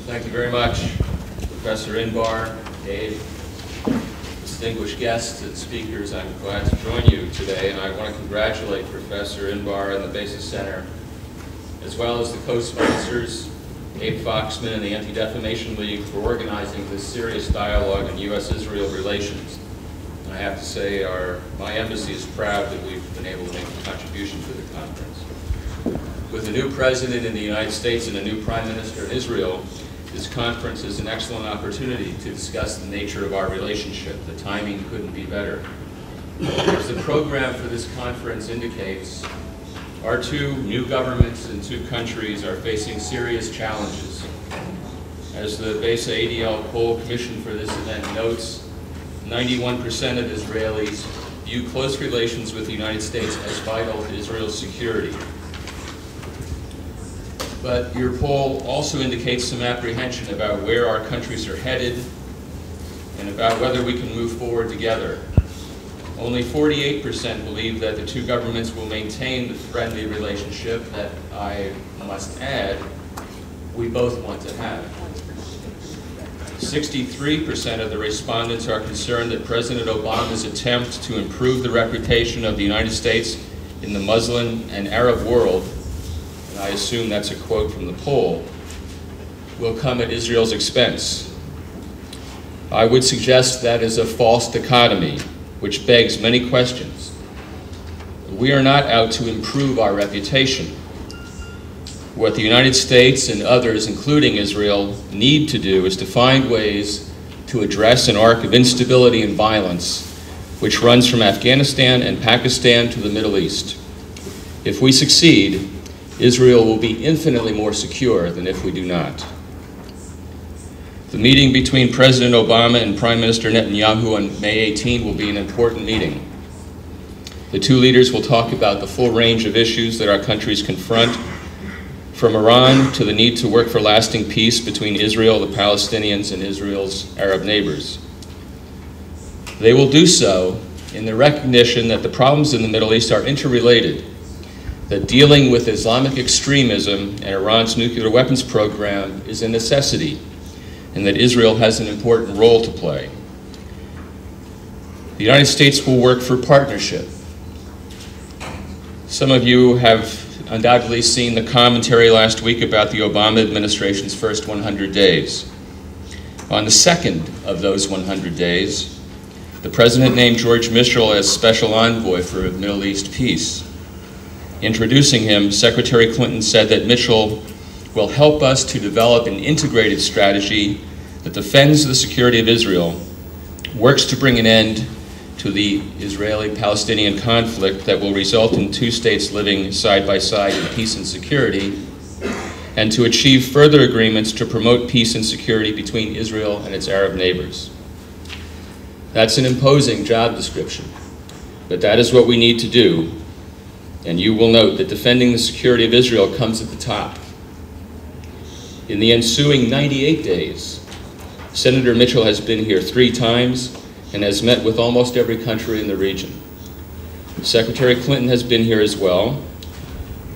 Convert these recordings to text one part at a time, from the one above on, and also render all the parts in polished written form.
Thank you very much, Professor Inbar, Dave, distinguished guests and speakers. I'm glad to join you today, and I want to congratulate Professor Inbar and the BESA Center, as well as the co-sponsors, Abe Foxman and the Anti-Defamation League, for organizing this serious dialogue in U.S. Israel relations. And I have to say, my embassy is proud that we've been able to make a contribution to the conference. With a new president in the United States and a new prime minister in Israel, this conference is an excellent opportunity to discuss the nature of our relationship. The timing couldn't be better. As the program for this conference indicates, our two new governments in two countries are facing serious challenges. As the BESA ADL poll commission for this event notes, 91% of Israelis view close relations with the United States as vital to Israel's security. But your poll also indicates some apprehension about where our countries are headed and about whether we can move forward together. Only 48% believe that the two governments will maintain the friendly relationship that, I must add, we both want to have. 63% of the respondents are concerned that President Obama's attempt to improve the reputation of the United States in the Muslim and Arab world, and I assume that's a quote from the poll, will come at Israel's expense. I would suggest that is a false dichotomy, which begs many questions. We are not out to improve our reputation. What the United States and others, including Israel, need to do is to find ways to address an arc of instability and violence which runs from Afghanistan and Pakistan to the Middle East. If we succeed, Israel will be infinitely more secure than if we do not. The meeting between President Obama and Prime Minister Netanyahu on May 18 will be an important meeting. The two leaders will talk about the full range of issues that our countries confront, from Iran to the need to work for lasting peace between Israel, the Palestinians, and Israel's Arab neighbors. They will do so in the recognition that the problems in the Middle East are interrelated, that dealing with Islamic extremism and Iran's nuclear weapons program is a necessity, and that Israel has an important role to play. The United States will work for partnership. Some of you have undoubtedly seen the commentary last week about the Obama administration's first 100 days. On the second of those 100 days, the president named George Mitchell as special envoy for Middle East peace. Introducing him, Secretary Clinton said that Mitchell will help us to develop an integrated strategy that defends the security of Israel, works to bring an end to the Israeli-Palestinian conflict that will result in two states living side by side in peace and security, and to achieve further agreements to promote peace and security between Israel and its Arab neighbors. That's an imposing job description, but that is what we need to do, and you will note that defending the security of Israel comes at the top. In the ensuing 98 days, Senator Mitchell has been here 3 times and has met with almost every country in the region. Secretary Clinton has been here as well.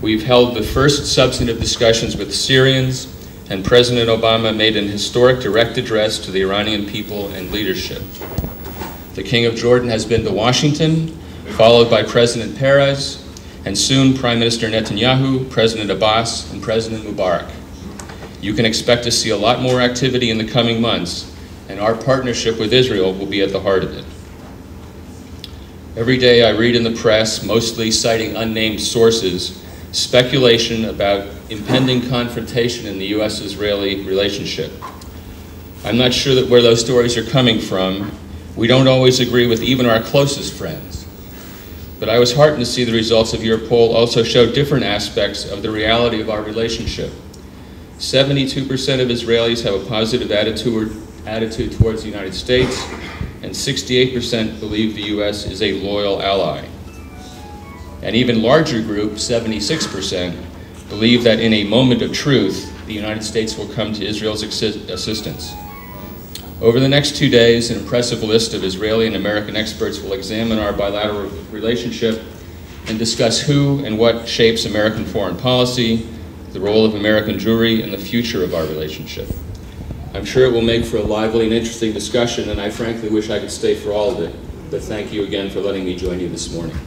We've held the first substantive discussions with Syrians, and President Obama made an historic direct address to the Iranian people and leadership. The King of Jordan has been to Washington, followed by President Peres, and soon Prime Minister Netanyahu, President Abbas, and President Mubarak. You can expect to see a lot more activity in the coming months, and our partnership with Israel will be at the heart of it. Every day I read in the press, mostly citing unnamed sources, speculation about impending confrontation in the U.S. Israeli relationship. I'm not sure that where those stories are coming from. We don't always agree with even our closest friends. But I was heartened to see the results of your poll also show different aspects of the reality of our relationship. 72% of Israelis have a positive attitude towards the United States, and 68% believe the U.S. is a loyal ally. An even larger group, 76%, believe that in a moment of truth, the United States will come to Israel's assistance. Over the next 2 days, an impressive list of Israeli and American experts will examine our bilateral relationship and discuss who and what shapes American foreign policy, the role of American Jewry, and the future of our relationship. I'm sure it will make for a lively and interesting discussion, and I frankly wish I could stay for all of it. But thank you again for letting me join you this morning.